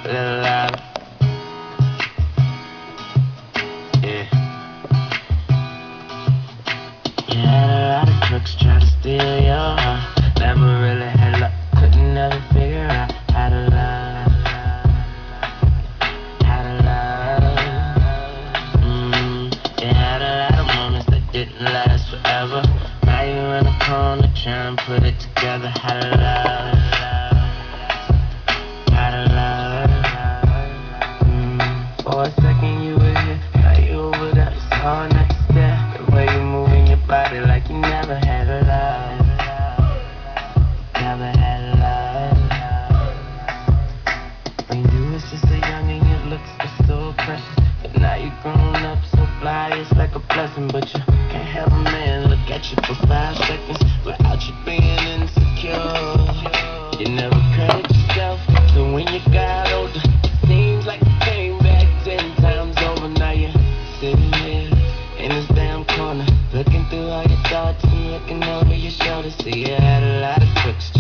little louder. Yeah. You had a lot of crooks try to steal your heart. Never really had luck, couldn't ever figure out how to love. How to love. You had a lot of moments that didn't last forever. Now you're in a corner trying to put it together. How to love. How to love. For a second you were here, now you over there. It's hard not to stare. The way you moving your body like you never had a love. Never had a love. When you was just so young and your looks were so precious, but now you grown up so fly, it's like a blessing. But you can't have a man look at you for 5 seconds without you being insecure. You never credit yourself, so when you got older, it seems like you came back 10 times over. Now you're sitting here in this damn corner, looking through all your thoughts and looking over your shoulder. See, you had a lot of crooks